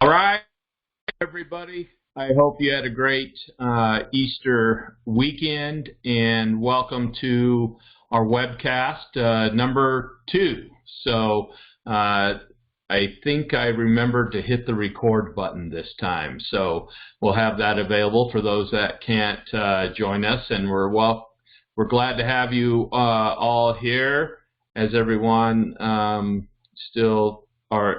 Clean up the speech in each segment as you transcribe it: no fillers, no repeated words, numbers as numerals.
All right, everybody. I hope you had a great Easter weekend, and welcome to our webcast number 2. So I think I remembered to hit the record button this time. So we'll have that available for those that can't join us, and we're glad to have you all here as everyone still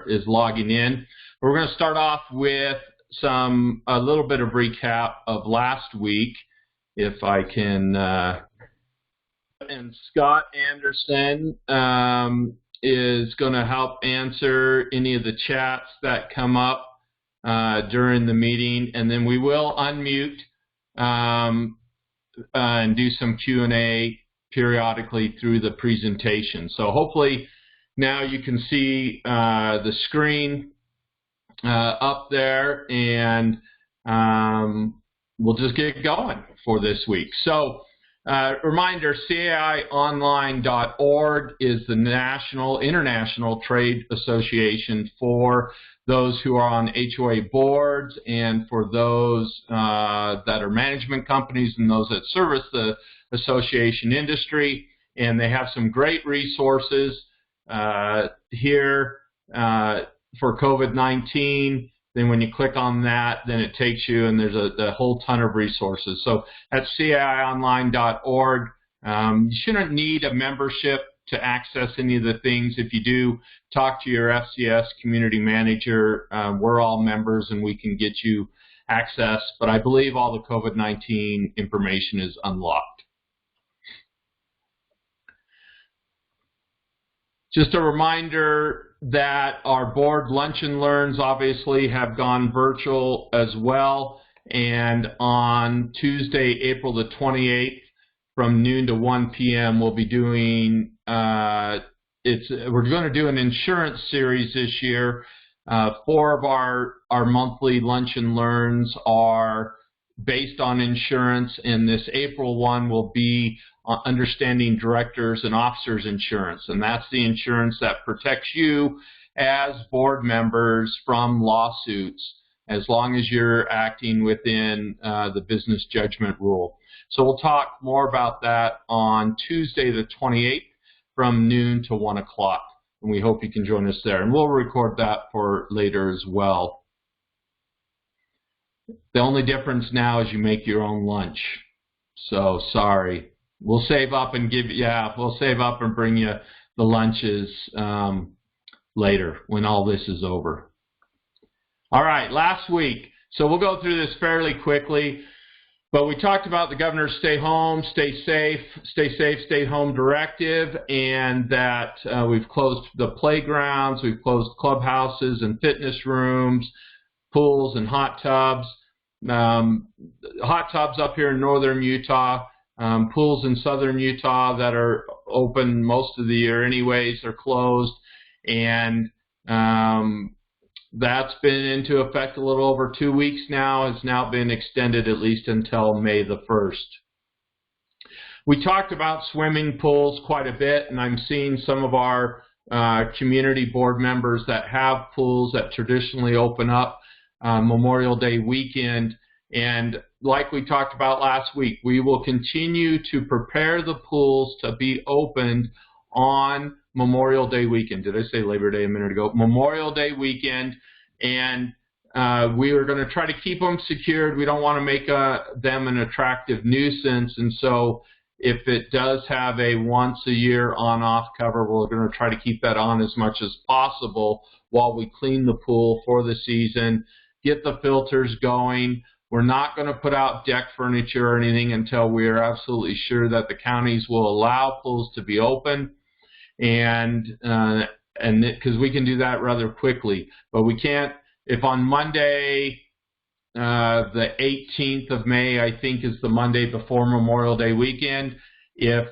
is logging in. We're going to start off with a little bit of recap of last week, if I can. And Scott Anderson is going to help answer any of the chats that come up during the meeting, and then we will unmute and do some Q&A periodically through the presentation. So hopefully now you can see the screen up there, and we'll just get going for this week. So reminder, CAIonline.org is the international trade association for those who are on HOA boards and for those that are management companies and those that service the association industry. And they have some great resources here for COVID-19. Then when you click on that, then it takes you, and there's a whole ton of resources. So that's CAIonline.org. You shouldn't need a membership to access any of the things. If you do, talk to your FCS Community Manager. We're all members, and we can get you access. But I believe all the COVID-19 information is unlocked. Just a reminder that our board lunch and learns obviously have gone virtual as well, and on Tuesday, April the 28th, from noon to 1 p.m. we'll be doing we're going to do an insurance series this year. 4 of our monthly lunch and learns are based on insurance, and this April one will be understanding directors and officers insurance, and that's the insurance that protects you as board members from lawsuits as long as you're acting within the business judgment rule. So we'll talk more about that on Tuesday the 28th from noon to 1 o'clock, and we hope you can join us there, and we'll record that for later as well. The only difference now is you make your own lunch, so sorry. We'll save up and bring you the lunches later when all this is over. All right, last week. So we'll go through this fairly quickly, but we talked about the governor's stay home, stay safe, stay home directive, and that we've closed the playgrounds, we've closed clubhouses and fitness rooms, pools and hot tubs. Hot tubs up here in northern Utah. Pools in southern Utah that are open most of the year anyways are closed, and that's been into effect a little over 2 weeks now. Has now been extended at least until May the 1st. We talked about swimming pools quite a bit, and I'm seeing some of our community board members that have pools that traditionally open up Memorial Day weekend. And like we talked about last week, we will continue to prepare the pools to be opened on Memorial Day weekend. Did I say Labor Day a minute ago? Memorial Day weekend. And we are going to try to keep them secured. We don't want to make them an attractive nuisance. And so if it does have a once-a-year on-off cover, we're going to try to keep that on as much as possible while we clean the pool for the season, get the filters going. We're not going to put out deck furniture or anything until we are absolutely sure that the counties will allow pools to be open, and because we can do that rather quickly. But we can't, if on Monday, the 18th of May, I think is the Monday before Memorial Day weekend, if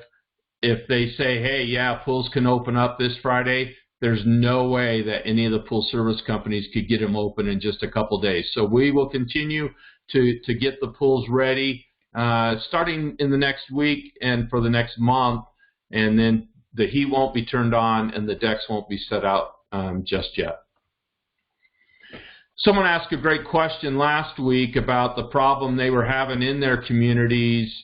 they say, hey, yeah, pools can open up this Friday, there's no way that any of the pool service companies could get them open in just a couple days. So we will continue to get the pools ready starting in the next week and for the next month, and then the heat won't be turned on and the decks won't be set out just yet. Someone asked a great question last week about the problem they were having in their communities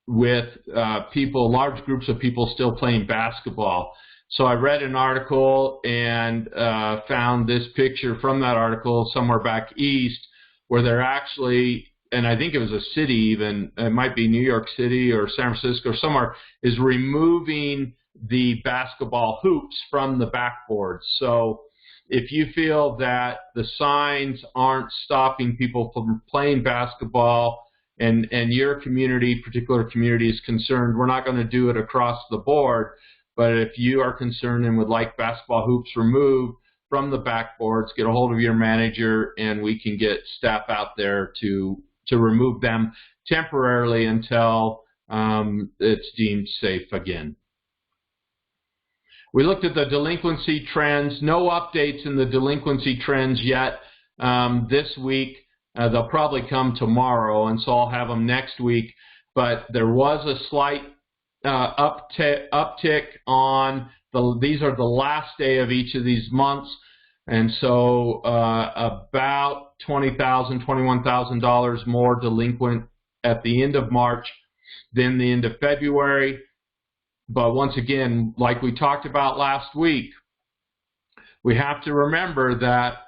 with large groups of people still playing basketball. So I read an article and found this picture from that article somewhere back east where they're actually, and I think it was a city even, it might be New York City or San Francisco or somewhere, is removing the basketball hoops from the backboards. So if you feel that the signs aren't stopping people from playing basketball and your community, particular community, is concerned, we're not going to do it across the board. But if you are concerned and would like basketball hoops removed from the backboards, get a hold of your manager and we can get staff out there to remove them temporarily until it's deemed safe again. We looked at the delinquency trends. No updates in the delinquency trends yet this week. They'll probably come tomorrow, and so I'll have them next week. But there was a slight uptick on these are the last day of each of these months, and so about $20,000, $21,000 more delinquent at the end of March than the end of February. But once again, like we talked about last week, we have to remember that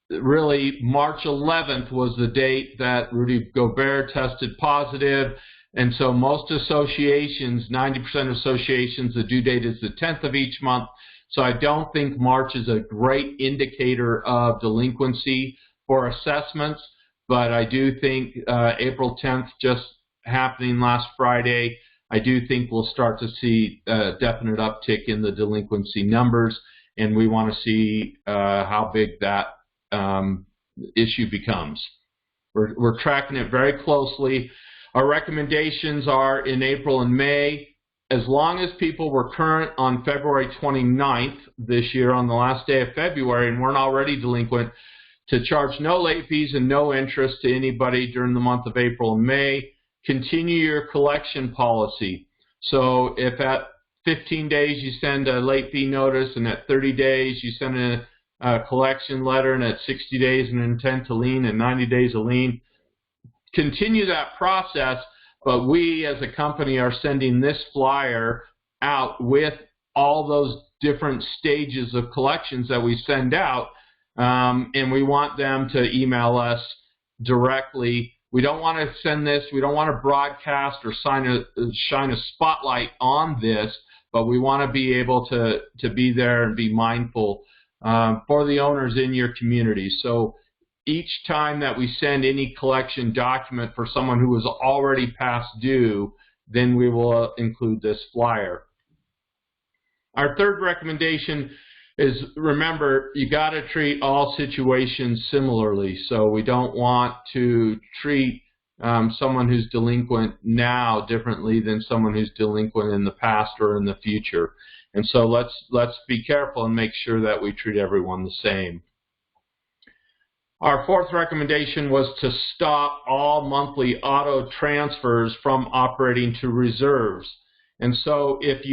really March 11th was the date that Rudy Gobert tested positive. And so most associations, 90% of associations, the due date is the 10th of each month. So I don't think March is a great indicator of delinquency for assessments, but I do think April 10th, just happening last Friday, I do think we'll start to see a definite uptick in the delinquency numbers, and we want to see how big that issue becomes. We're tracking it very closely. Our recommendations are in April and May. As long as people were current on February 29th this year, on the last day of February, and weren't already delinquent, to charge no late fees and no interest to anybody during the month of April and May. Continue your collection policy. So if at 15 days you send a late fee notice, and at 30 days you send a collection letter, and at 60 days an intent to lien, and 90 days a lien, continue that process. But we as a company are sending this flyer out with all those different stages of collections that we send out, and we want them to email us directly. We don't want to send this, we don't want to broadcast or shine a spotlight on this, but we want to be able to be there and be mindful for the owners in your community. So each time that we send any collection document for someone who is already past due, then we will include this flyer. Our third recommendation is, remember, you got to treat all situations similarly. So we don't want to treat someone who's delinquent now differently than someone who's delinquent in the past or in the future. And so let's be careful and make sure that we treat everyone the same. Our fourth recommendation was to stop all monthly auto transfers from operating to reserves. And so if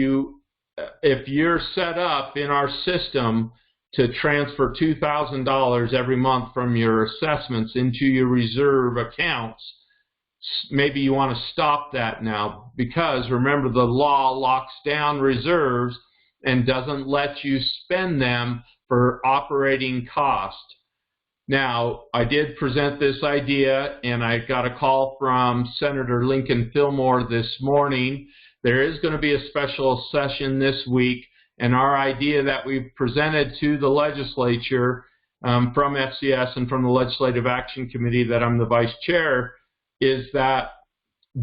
you're set up in our system to transfer $2,000 every month from your assessments into your reserve accounts, maybe you want to stop that now, because remember, the law locks down reserves and doesn't let you spend them for operating cost. Now, I did present this idea, and I got a call from Senator Lincoln Fillmore this morning. There is going to be a special session this week, and our idea that we've presented to the legislature from FCS and from the Legislative Action Committee that I'm the vice chair is that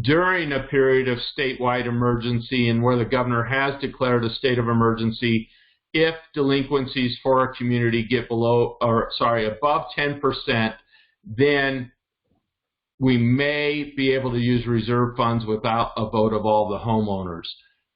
during a period of statewide emergency and where the governor has declared a state of emergency, if delinquencies for a community get above 10%, then we may be able to use reserve funds without a vote of all the homeowners.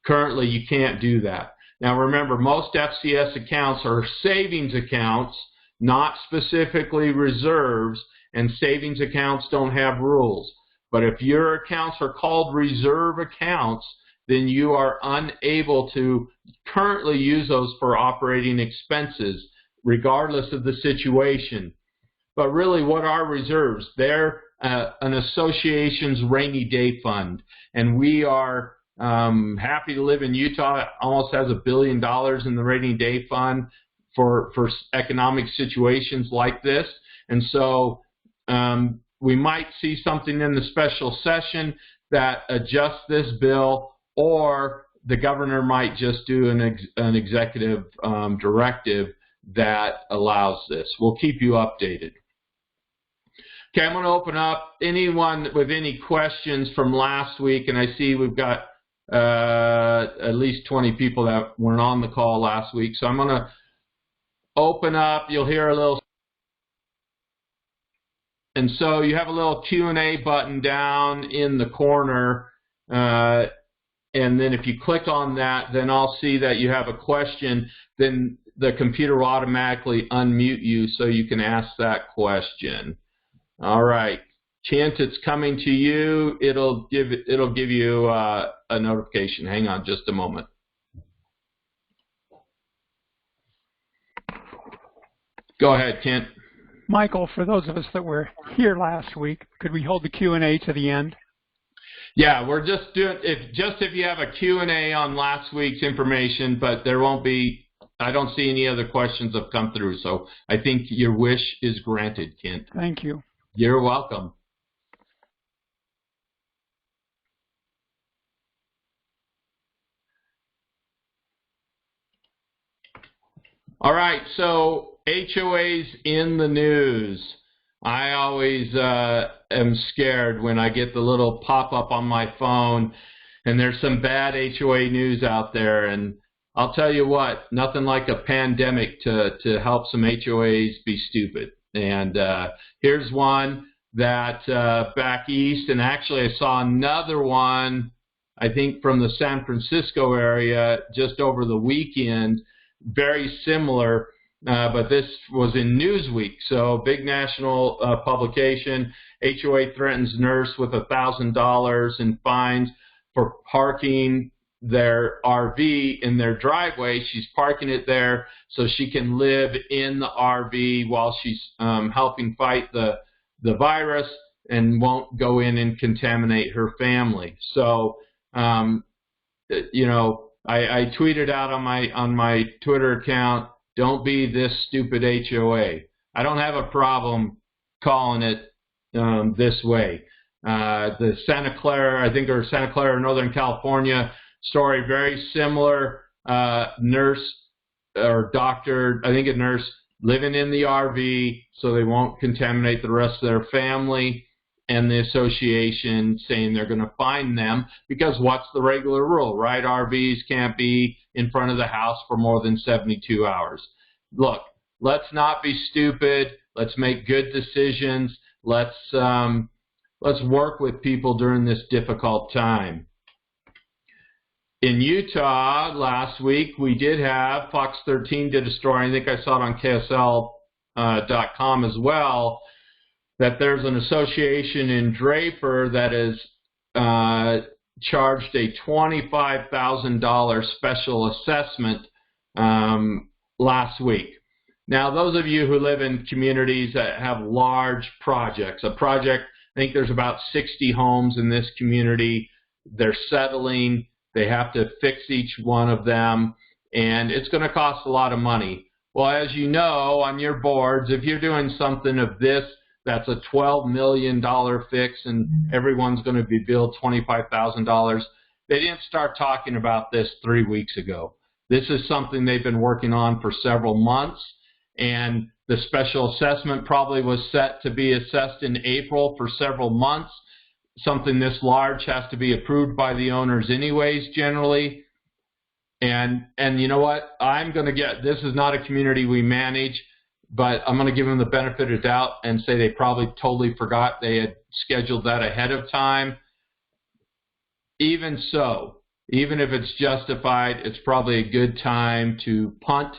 Currently, you can't do that. Now, remember, most FCS accounts are savings accounts, not specifically reserves, and savings accounts don't have rules. But if your accounts are called reserve accounts, then you are unable to currently use those for operating expenses, regardless of the situation. but really what are reserves? They're an association's rainy day fund, and we are happy to live in Utah. It almost has $1 billion in the rainy day fund for economic situations like this. And so we might see something in the special session that adjusts this bill, or the governor might just do an executive directive that allows this. We'll keep you updated. Okay, I'm going to open up anyone with any questions from last week, and I see we've got at least 20 people that weren't on the call last week. So I'm going to open up. You'll hear a little. And so you have a little Q&A button down in the corner. And then if you click on that, then I'll see that you have a question. Then the computer will automatically unmute you so you can ask that question. All right. Kent, it's coming to you. It'll give you a notification. Hang on just a moment. Go ahead, Kent. Michael, for those of us that were here last week, could we hold the Q&A to the end? Yeah, we're just doing if you have a Q&A on last week's information, but there won't be. I don't see any other questions have come through, so I think your wish is granted, Kent. Thank you. You're welcome. All right, so HOAs in the news. I always am scared when I get the little pop-up on my phone and there's some bad HOA news out there. And I'll tell you what, nothing like a pandemic to help some HOAs be stupid. And here's one that back east, and actually I saw another one, I think from the San Francisco area just over the weekend, very similar. But this was in Newsweek, so big national publication. HOA threatens nurse with $1,000 in fines for parking their RV in their driveway. She's parking it there so she can live in the RV while she's helping fight the virus and won't go in and contaminate her family. So, you know, I tweeted out on my Twitter account, don't be this stupid HOA. I don't have a problem calling it this way. The Santa Clara, I think, or Santa Clara, Northern California story, very similar. Nurse or doctor, I think a nurse, living in the RV so they won't contaminate the rest of their family, and the association saying they're going to fine them because what's the regular rule, right? RVs can't be in front of the house for more than 72 hours. Look, let's not be stupid. Let's make good decisions. Let's work with people during this difficult time. In Utah last week, we did have, Fox 13 did a story, I think I saw it on KSL.com as well, that there's an association in Draper that has charged a $25,000 special assessment last week. Now, those of you who live in communities that have large projects, I think there's about 60 homes in this community. They're settling. They have to fix each one of them, and it's going to cost a lot of money. Well, as you know, on your boards, if you're doing something of this, that's a $12 million fix, and everyone's going to be billed $25,000. They didn't start talking about this 3 weeks ago. This is something they've been working on for several months, and the special assessment probably was set to be assessed in April for several months. Something this large has to be approved by the owners anyways, generally. And you know what? This is not a community we manage, but I'm going to give them the benefit of doubt and say they probably totally forgot they had scheduled that ahead of time. Even so, even if it's justified, it's probably a good time to punt,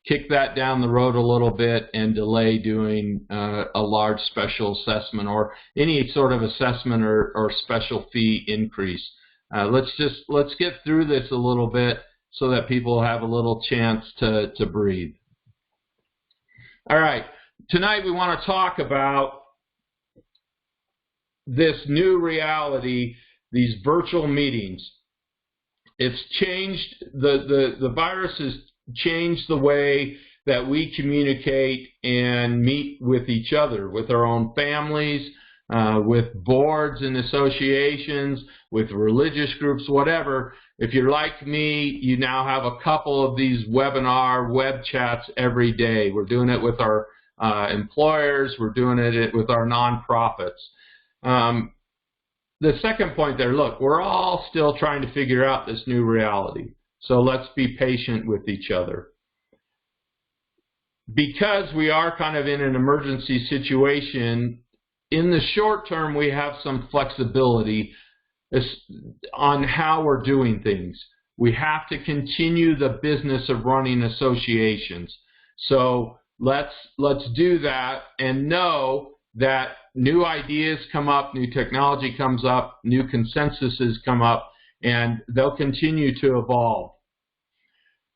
kick that down the road a little bit, and delay doing a large special assessment or any sort of assessment or special fee increase. Let's get through this a little bit so that people have a little chance to breathe. All right, tonight we want to talk about this new reality, these virtual meetings. It's changed, the virus has changed the way that we communicate and meet with each other, with our own families, with boards and associations, with religious groups, whatever. If you're like me, you now have a couple of these webinar web chats every day. We're doing it with our employers. We're doing it with our nonprofits. The second point there, look, we're all still trying to figure out this new reality. So let's be patient with each other. Because we are kind of in an emergency situation, in the short term, we have some flexibility on how we're doing things. We have to continue the business of running associations. So let's do that and know that new ideas come up, new technology comes up, new consensuses come up, and they'll continue to evolve.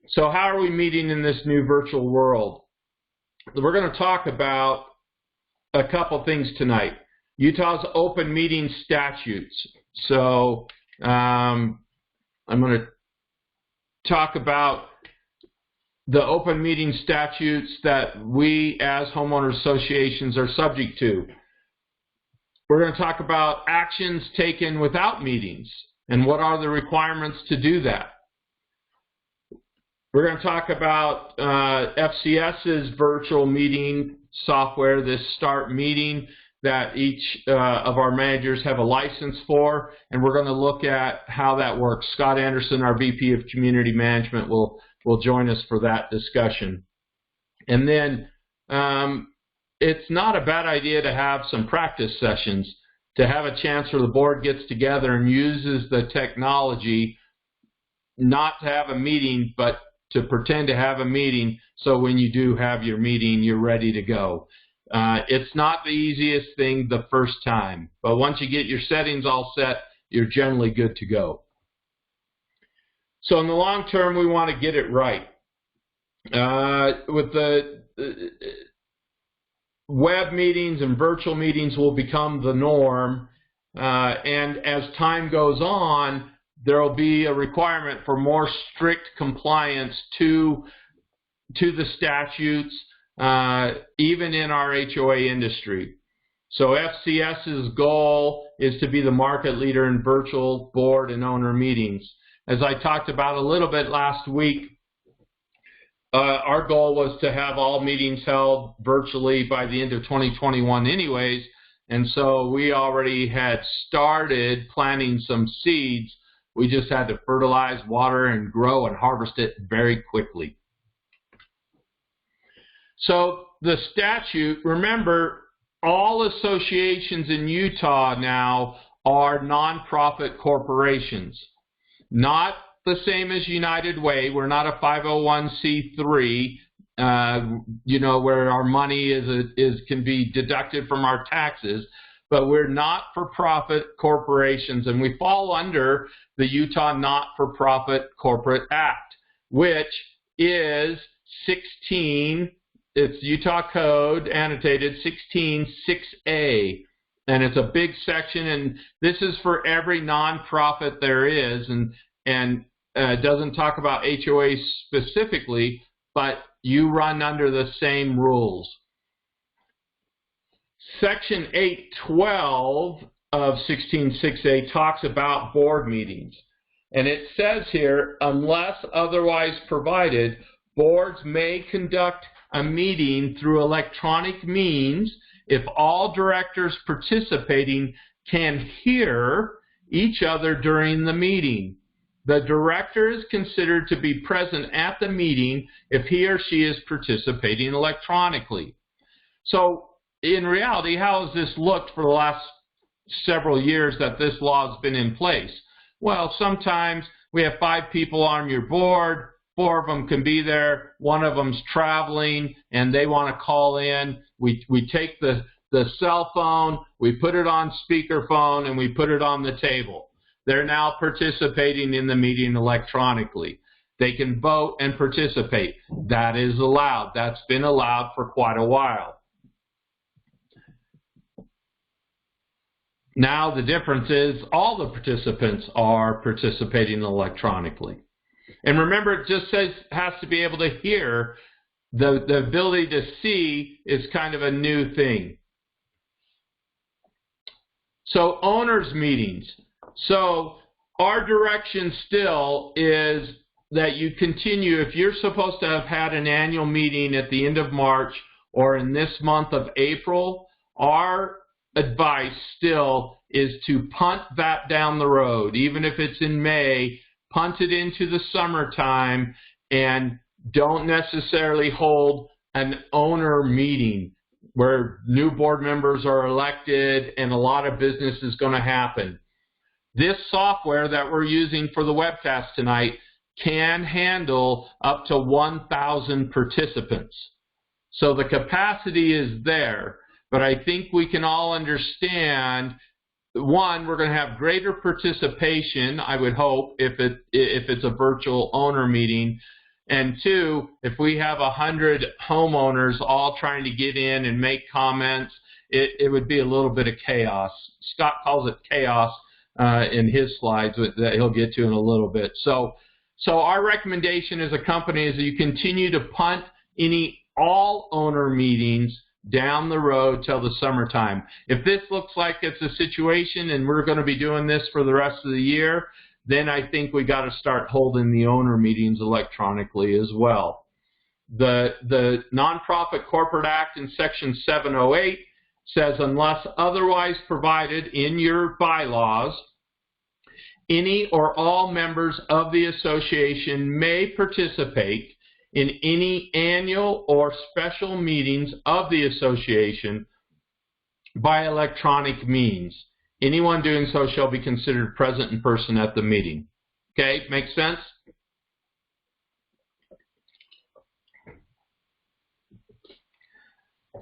So how are we meeting in this new virtual world? We're going to talk about a couple things tonight. Utah's open meeting statutes. So I'm going to talk about the open meeting statutes that we as homeowner associations are subject to. We're going to talk about actions taken without meetings and what are the requirements to do that. We're going to talk about FCS's virtual meeting software, this Start Meeting that each of our managers have a license for, and we're going to look at how that works. Scott Anderson, our VP of Community Management, will join us for that discussion. And then it's not a bad idea to have some practice sessions, to have a chance where the board gets together and uses the technology, not to have a meeting, but to pretend to have a meeting, so when you do have your meeting, you're ready to go. It's not the easiest thing the first time, but once you get your settings all set, you're generally good to go. So in the long term, we want to get it right. With the web meetings and virtual meetings will become the norm, and as time goes on, there will be a requirement for more strict compliance to the statutes, even in our HOA industry. So FCS's goal is to be the market leader in virtual board and owner meetings. As I talked about a little bit last week, our goal was to have all meetings held virtually by the end of 2021 anyways, and so we already had started planting some seeds. We just had to fertilize, water, and grow and harvest it very quickly. So the statute, remember, all associations in Utah now are nonprofit corporations. Not the same as United Way. We're not a 501c3, where our money can be deducted from our taxes. But we're not-for-profit corporations, and we fall under the Utah Not-for-Profit Corporate Act, which is 16, it's Utah Code annotated 16.6a, and it's a big section, and this is for every nonprofit there is, and it doesn't talk about HOA specifically, but you run under the same rules. Section 812 of 16.6a talks about board meetings. And it says here, unless otherwise provided, boards may conduct a meeting through electronic means if all directors participating can hear each other during the meeting. The director is considered to be present at the meeting if he or she is participating electronically. So, in reality, how has this looked for the last several years that this law has been in place? Well, sometimes we have 5 people on your board, 4 of them can be there, 1 of them's traveling, and they want to call in. We take the cell phone, we put it on speakerphone, and we put it on the table. They're now participating in the meeting electronically. They can vote and participate. That is allowed. That's been allowed for quite a while. Now the difference is all the participants are participating electronically. And remember, it just says has to be able to hear. The ability to see is kind of a new thing. So owners meetings. So our direction still is that you continue, if you're supposed to have had an annual meeting at the end of March or in this month of April, our advice still is to punt that down the road. Even if it's in May, punt it into the summertime and don't necessarily hold an owner meeting where new board members are elected and a lot of business is going to happen. This software that we're using for the webcast tonight can handle up to 1,000 participants. So the capacity is there, but I think we can all understand, one, we're going to have greater participation, I would hope, if it's a virtual owner meeting. And two, if we have 100 homeowners all trying to get in and make comments, it would be a little bit of chaos. Scott calls it chaos in his slides that he'll get to in a little bit. So our recommendation as a company is that you continue to punt all owner meetings down the road till the summertime. If this looks like it's a situation and we're going to be doing this for the rest of the year, then I think we got to start holding the owner meetings electronically as well. The Nonprofit Corporate Act in Section 708 says, unless otherwise provided in your bylaws, any or all members of the association may participate in any annual or special meetings of the association by electronic means. Anyone doing so shall be considered present in person at the meeting. Okay, makes sense?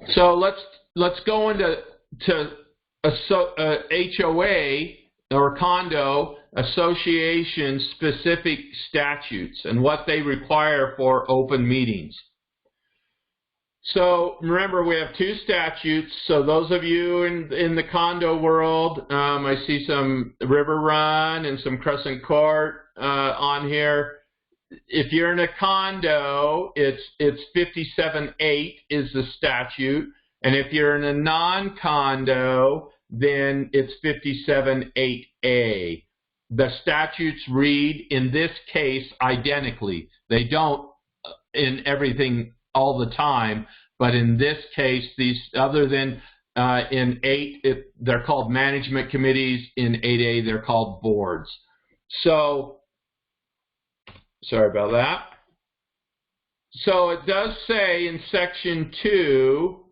So let's go into HOA or condo association specific statutes and what they require for open meetings. So remember, we have two statutes. So those of you in the condo world, I see some River Run and some Crescent Court on here. If you're in a condo, it's 57.8 is the statute, and if you're in a non-condo, then it's 57.8A. The statutes read in this case identically. They don't in everything all the time, but in this case, these other than in 8, they're called management committees. In 8A, they're called boards. So, sorry about that. So it does say in Section 2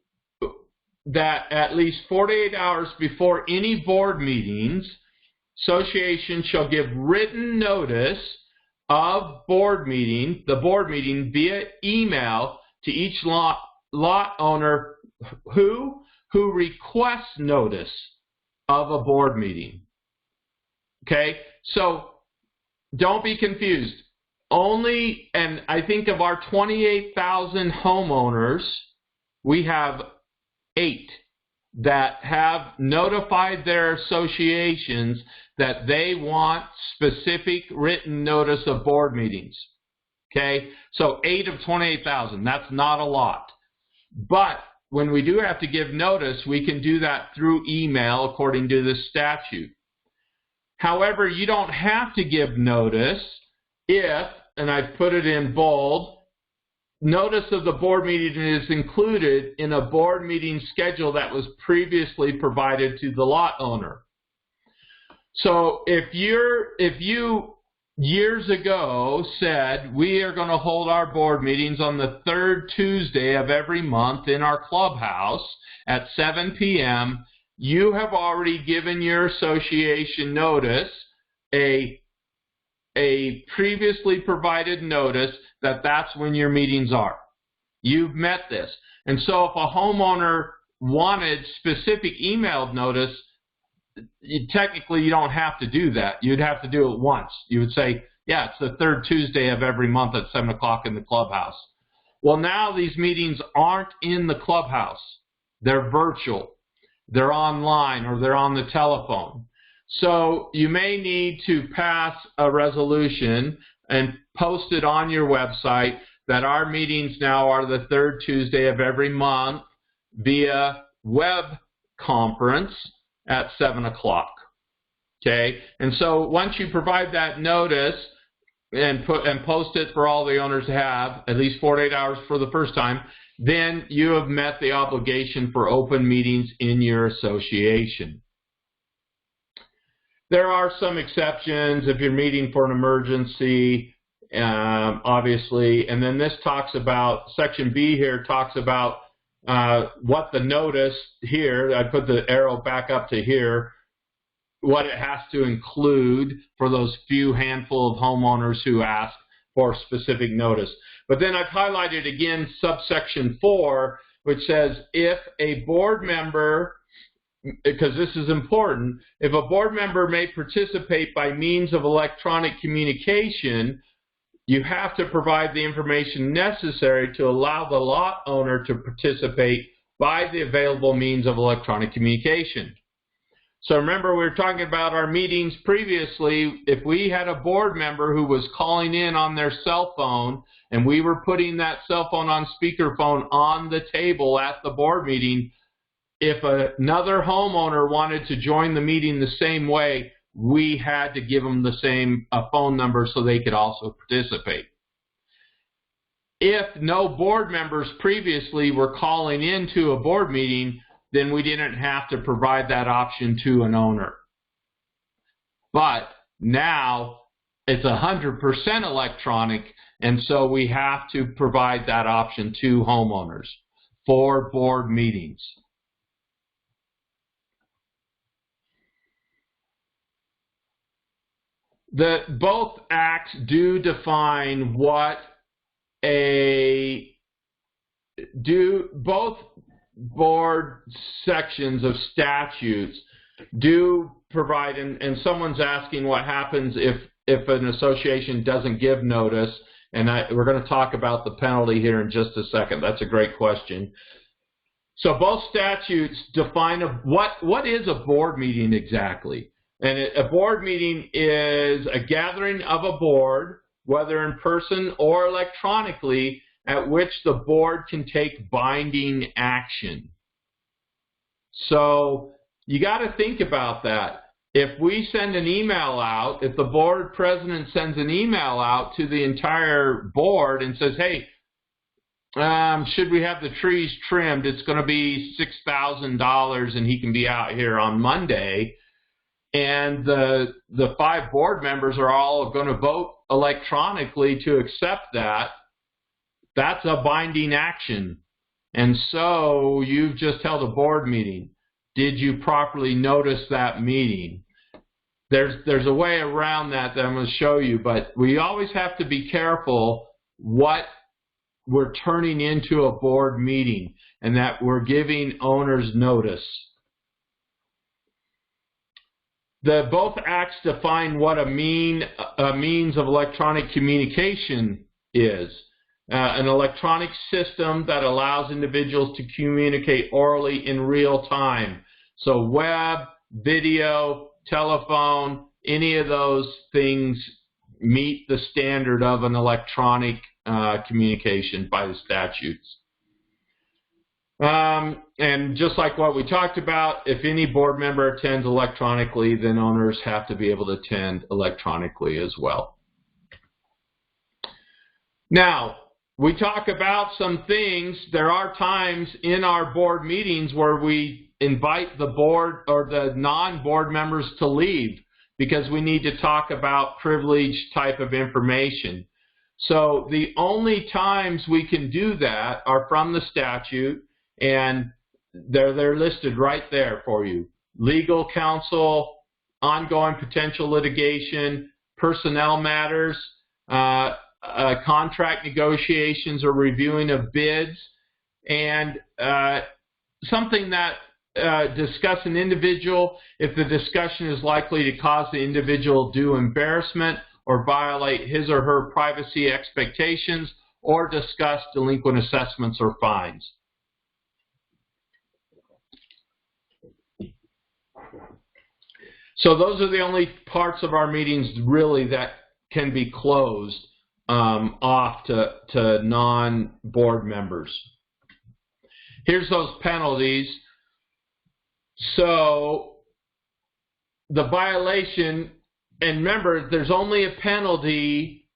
that at least 48 hours before any board meetings, association shall give written notice of the board meeting via email to each lot owner who requests notice of a board meeting. Okay, so don't be confused. Only, and I think of our 28,000 homeowners, we have 8 that have notified their associations that they want specific written notice of board meetings. Okay, so 8 of 28,000, that's not a lot. But when we do have to give notice, we can do that through email according to the statute. However, you don't have to give notice if, and I've put it in bold, notice of the board meeting is included in a board meeting schedule that was previously provided to the lot owner. So if you years ago said we are going to hold our board meetings on the 3rd Tuesday of every month in our clubhouse at 7 p.m., you have already given your association notice, a previously provided notice that that's when your meetings are. You've met this. And so if a homeowner wanted specific emailed notice, technically you don't have to do that. You'd have to do it once. You would say, yeah, it's the 3rd Tuesday of every month at 7 o'clock in the clubhouse. Well, now these meetings aren't in the clubhouse. They're virtual. they're online, or they're on the telephone. So you may need to pass a resolution and post it on your website that our meetings now are the third Tuesday of every month via web conference at 7 o'clock. Okay, and so once you provide that notice and post it for all the owners to have, at least 48 hours for the first time, then you have met the obligation for open meetings in your association. There are some exceptions if you're meeting for an emergency, obviously, and then this talks about, section B here talks about what the notice here, I put the arrow back up to here, what it has to include for those few handful of homeowners who ask for specific notice. But then I've highlighted again subsection 4, which says if a board member, because this is important, if a board member may participate by means of electronic communication, you have to provide the information necessary to allow the lot owner to participate by the available means of electronic communication. So remember, we were talking about our meetings previously. If we had a board member who was calling in on their cell phone and we were putting that cell phone on speakerphone on the table at the board meeting, if another homeowner wanted to join the meeting the same way, we had to give them the same phone number so they could also participate. If no board members previously were calling into a board meeting, then we didn't have to provide that option to an owner. But now it's 100% electronic, and so we have to provide that option to homeowners for board meetings. Both acts do define what both board sections of statutes do provide, and someone's asking what happens if an association doesn't give notice, and we're going to talk about the penalty here in just a second. That's a great question. So both statutes define what is a board meeting exactly. And a board meeting is a gathering of a board, whether in person or electronically, at which the board can take binding action. So you got to think about that. If we send an email out, if the board president sends an email out to the entire board and says, hey, should we have the trees trimmed? It's going to be $6,000 and he can be out here on Monday. And the 5 board members are all going to vote electronically to accept that. That's a binding action. And so you've just held a board meeting. Did you properly notice that meeting? There's a way around that I'm going to show you, but we always have to be careful what we're turning into a board meeting and that we're giving owners notice. Both acts define what a means of electronic communication is. An electronic system that allows individuals to communicate orally in real time. So web, video, telephone, any of those things meet the standard of an electronic communication by the statutes. And just like what we talked about, if any board member attends electronically, then owners have to be able to attend electronically as well. Now, we talk about some things. There are times in our board meetings where we invite the board or the non-board members to leave because we need to talk about privileged type of information. So the only times we can do that are from the statute, and they're listed right there for you. Legal counsel, ongoing potential litigation, personnel matters, contract negotiations or reviewing of bids, and something that discuss an individual if the discussion is likely to cause the individual due embarrassment or violate his or her privacy expectations, or discuss delinquent assessments or fines. So those are the only parts of our meetings really that can be closed off to non-board members. Here's those penalties. So the violation, and remember, there's only a penalty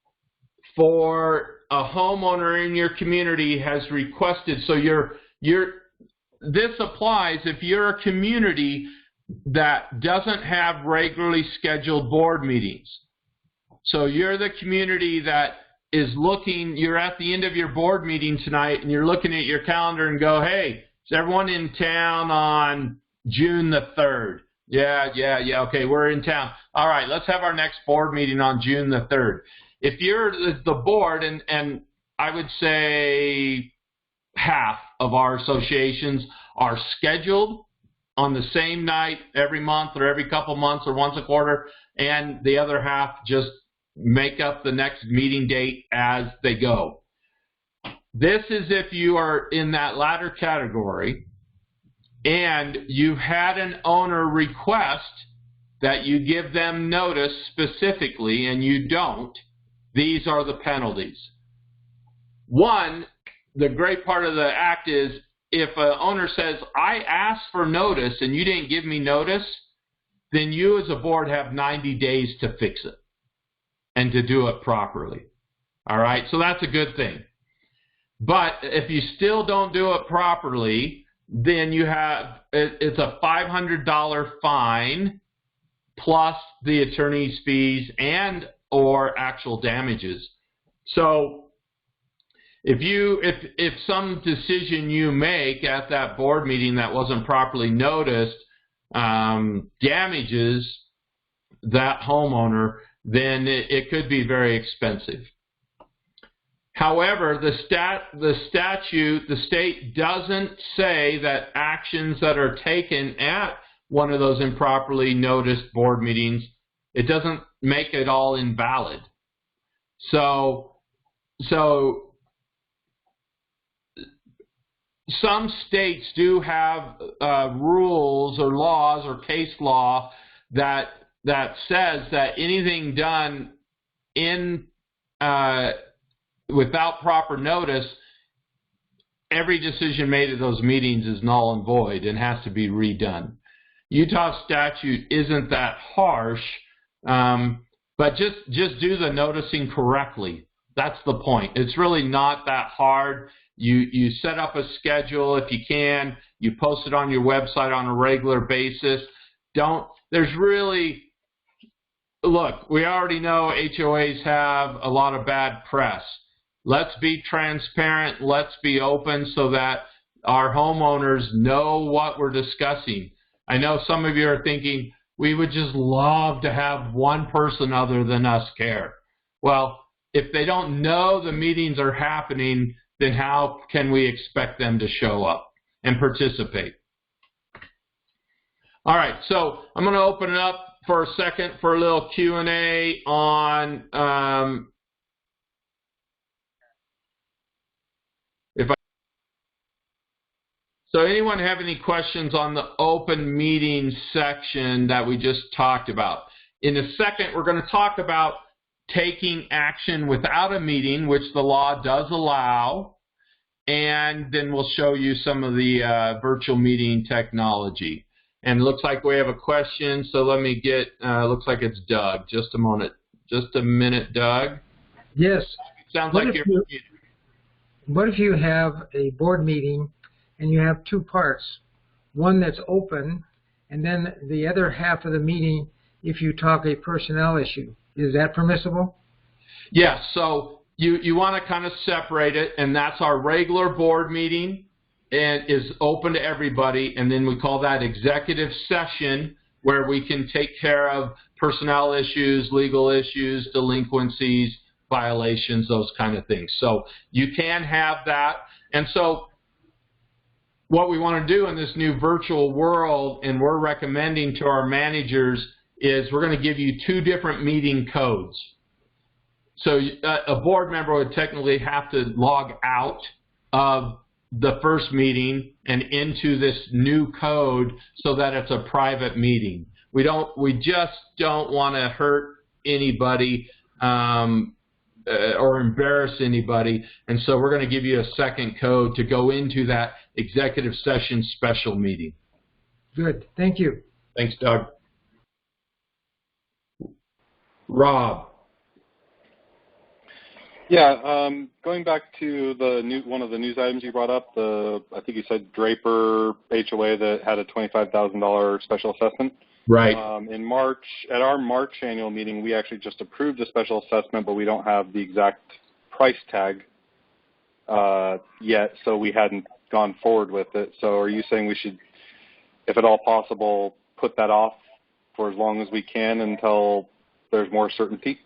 for a homeowner in your community has requested. So this applies if you're a community that doesn't have regularly scheduled board meetings. So you're the community that is looking, you're at the end of your board meeting tonight and you're looking at your calendar and go, hey, is everyone in town on June the 3rd? Yeah, okay, we're in town. All right, let's have our next board meeting on June the 3rd. If you're the board, and I would say half of our associations are scheduled on the same night every month or every couple months or once a quarter, and the other half just make up the next meeting date as they go. This is if you are in that latter category and you've had an owner request that you give them notice specifically and you don't. These are the penalties. One, the great part of the act is if an owner says, I asked for notice and you didn't give me notice, then you as a board have 90 days to fix it and to do it properly. All right, so that's a good thing. But if you still don't do it properly, then you have, it's a $500 fine plus the attorney's fees and or actual damages. So if some decision you make at that board meeting that wasn't properly noticed damages that homeowner, then it could be very expensive. However, the state doesn't say that actions that are taken at one of those improperly noticed board meetings, it doesn't make it all invalid. So some states do have rules or laws or case law that says that anything done in without proper notice, every decision made at those meetings is null and void and has to be redone. Utah statute isn't that harsh, but just do the noticing correctly. That's the point. It's really not that hard. You set up a schedule if you can. You post it on your website on a regular basis. There's really, look, we already know HOAs have a lot of bad press. Let's be transparent. Let's be open so that our homeowners know what we're discussing. I know some of you are thinking, we would just love to have one person other than us care. Well, if they don't know the meetings are happening, then how can we expect them to show up and participate? All right, so I'm going to open it up for a second for a little Q&A on so anyone have any questions on the open meeting section that we just talked about? In a second, we're going to talk about taking action without a meeting, which the law does allow, and then we'll show you some of the virtual meeting technology. And it looks like we have a question, so let me get, looks like it's Doug. Just a minute, Doug. Yes. Sounds like you're muted. What if you have a board meeting and you have two parts, one that's open, and then the other half of the meeting, if you talk a personnel issue? Is that permissible? Yes, so you want to kind of separate it, and that's our regular board meeting, and is open to everybody, and then we call that executive session, where we can take care of personnel issues, legal issues, delinquencies, violations, those kind of things. So you can have that, and so what we want to do in this new virtual world, and we're recommending to our managers, is we're going to give you two different meeting codes. So a board member would technically have to log out of the first meeting and into this new code so that it's a private meeting. We just don't want to hurt anybody or embarrass anybody, and so we're going to give you a second code to go into that executive session special meeting. Good. Thank you. Thanks, Doug. Rob. Yeah, going back to one of the news items you brought up, I think you said Draper HOA that had a $25,000 special assessment. Right. In March, at our March annual meeting, we actually just approved a special assessment, but we don't have the exact price tag yet, so we hadn't gone forward with it. So are you saying we should, if at all possible, put that off for as long as we can until there's more certainty?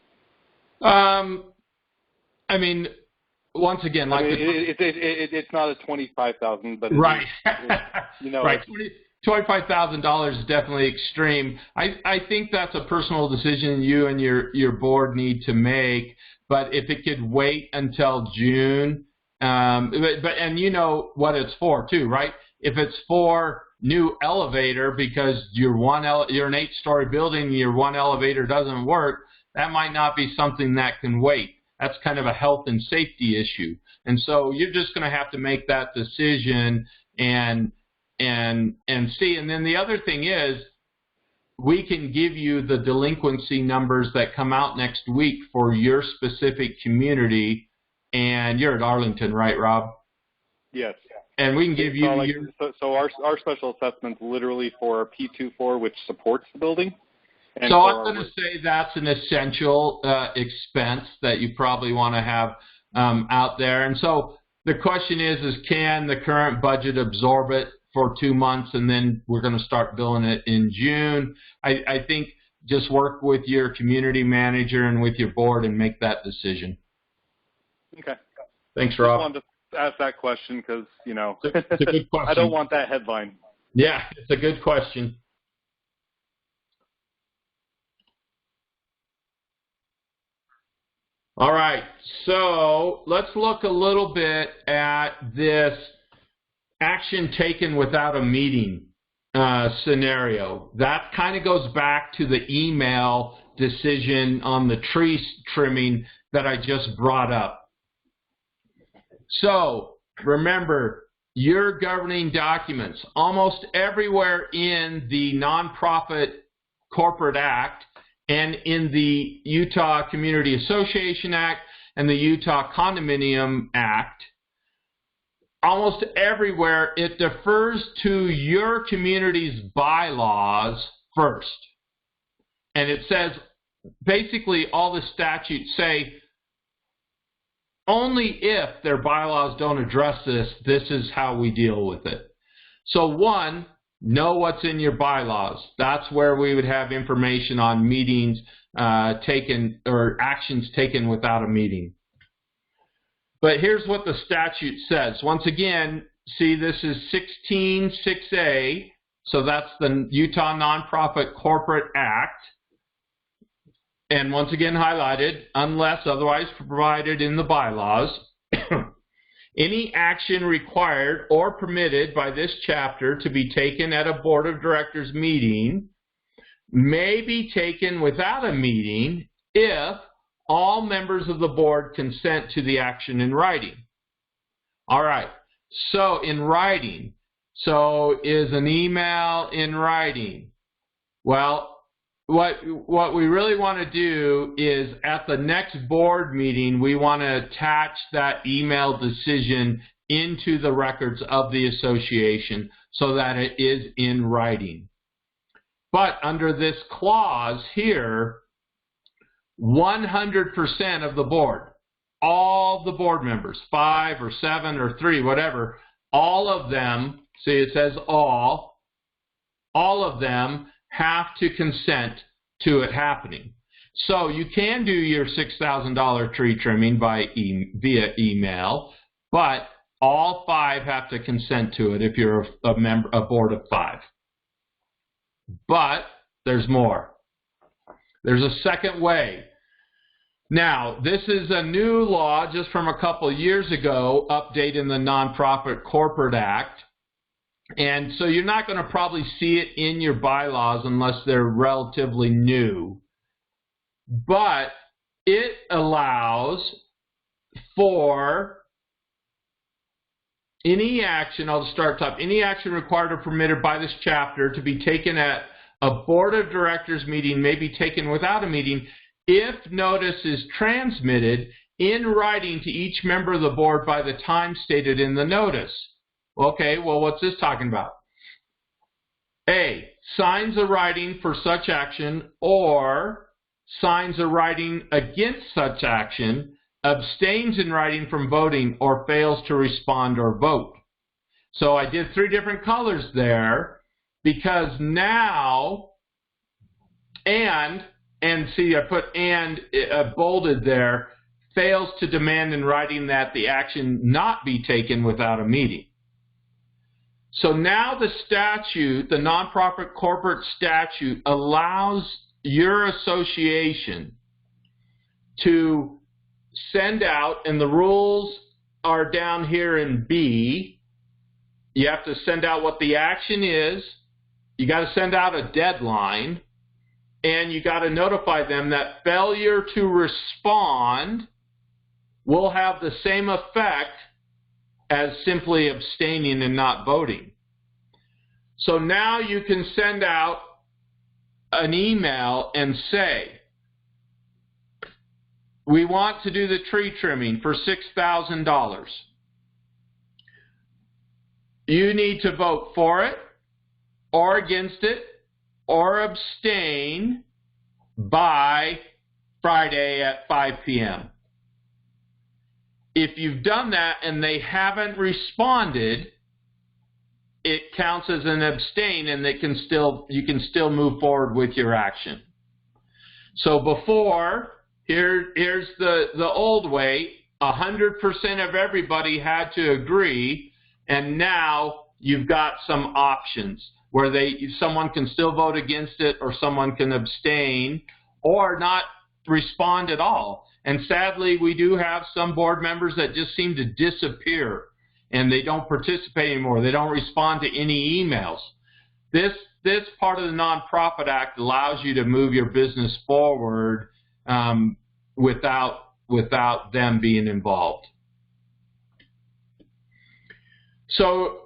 I mean, once again, like it's not a $25,000, but right, you know, right. $25,000 is definitely extreme. I think that's a personal decision you and your board need to make. But if it could wait until June, and you know what it's for too, right? If it's for new elevator because you're an 8-story building, your one elevator doesn't work, that might not be something that can wait. That's kind of a health and safety issue. And so you're just going to have to make that decision and see. And then the other thing is, we can give you the delinquency numbers that come out next week for your specific community. And you're at Arlington, right, Rob? Yes. And we can give you so our special assessment's literally for P24, which supports the building. And so I'm going to say that's an essential expense that you probably want to have out there. And so the question is can the current budget absorb it for 2 months, and then we're going to start billing it in June? I think just work with your community manager and with your board and make that decision. Okay. Thanks, Rob. I wanted to ask that question because, you know, it's a good question. I don't want that headline. Yeah, it's a good question. All right, so let's look a little bit at this action taken without a meeting scenario. That kind of goes back to the email decision on the tree trimming that I just brought up. So remember, your governing documents, almost everywhere in the Nonprofit Corporate Act and in the Utah Community Association Act and the Utah Condominium Act, almost everywhere it defers to your community's bylaws first. And it says, basically all the statutes say, only if their bylaws don't address this, this is how we deal with it. So one, know what's in your bylaws. That's where we would have information on meetings taken or actions taken without a meeting. But here's what the statute says. Once again, see, this is 16.6a, so that's the Utah Nonprofit Corporate Act. And once again highlighted, unless otherwise provided in the bylaws. Any action required or permitted by this chapter to be taken at a board of directors meeting may be taken without a meeting if all members of the board consent to the action in writing. All right, so in writing, so is an email in writing? Well, what we really want to do is at the next board meeting, we want to attach that email decision into the records of the association so that it is in writing. But under this clause here, 100% of the board, all the board members, 5 or 7 or 3, whatever, all of them, see it says all of them have to consent to it happening. So you can do your $6,000 tree trimming via email, but all 5 have to consent to it if you're a board of 5. But there's more. There's a second way. Now, this is a new law just from a couple years ago, updating the Nonprofit Corporate Act. And so you're not going to probably see it in your bylaws unless they're relatively new. But it allows for any action, I'll start top, any action required or permitted by this chapter to be taken at a board of directors meeting may be taken without a meeting if notice is transmitted in writing to each member of the board by the time stated in the notice. Okay, well, what's this talking about? A, signs a writing for such action or signs a writing against such action, abstains in writing from voting, or fails to respond or vote. So I did 3 different colors there because now, and see, I put and bolded there, fails to demand in writing that the action not be taken without a meeting. So now the statute, the nonprofit corporate statute, allows your association to send out, and the rules are down here in B. You have to send out what the action is, you got to send out a deadline, and you got to notify them that failure to respond will have the same effect as simply abstaining and not voting. So now you can send out an email and say, we want to do the tree trimming for $6,000. You need to vote for it or against it or abstain by Friday at 5 p.m. If you've done that and they haven't responded, it counts as an abstain, and you can still move forward with your action. So before, here's the old way, 100% of everybody had to agree, and now you've got some options where someone can still vote against it, or someone can abstain or not respond at all. And sadly, we do have some board members that just seem to disappear and they don't participate anymore. They don't respond to any emails. This part of the Nonprofit Act allows you to move your business forward without them being involved. So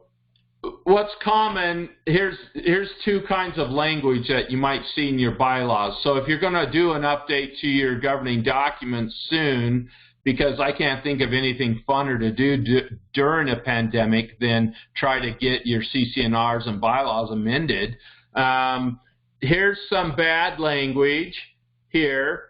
what's common, here's 2 kinds of language that you might see in your bylaws. So if you're going to do an update to your governing documents soon, because I can't think of anything funner to do during a pandemic than try to get your CC&Rs and bylaws amended. Here's some bad language here.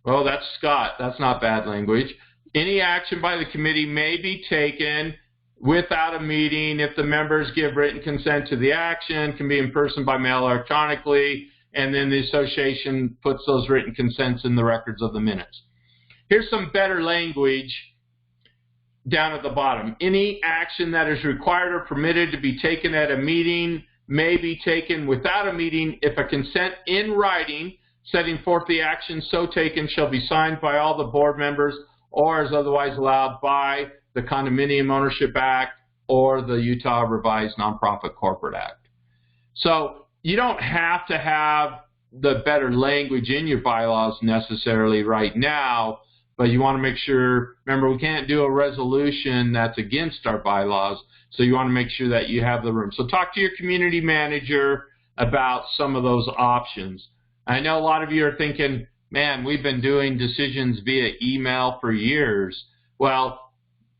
Oh, that's Scott. That's not bad language. Any action by the committee may be taken without a meeting if the members give written consent to the action, can be in person, by mail, electronically, and then the association puts those written consents in the records of the minutes. Here's some better language down at the bottom. Any action that is required or permitted to be taken at a meeting may be taken without a meeting if a consent in writing setting forth the action so taken shall be signed by all the board members or as otherwise allowed by the Condominium Ownership Act or the Utah Revised Nonprofit Corporate Act. So you don't have to have the better language in your bylaws necessarily right now, but you want to make sure, remember, we can't do a resolution that's against our bylaws, so you want to make sure that you have the room. So talk to your community manager about some of those options. I know a lot of you are thinking, man, we've been doing decisions via email for years. Well,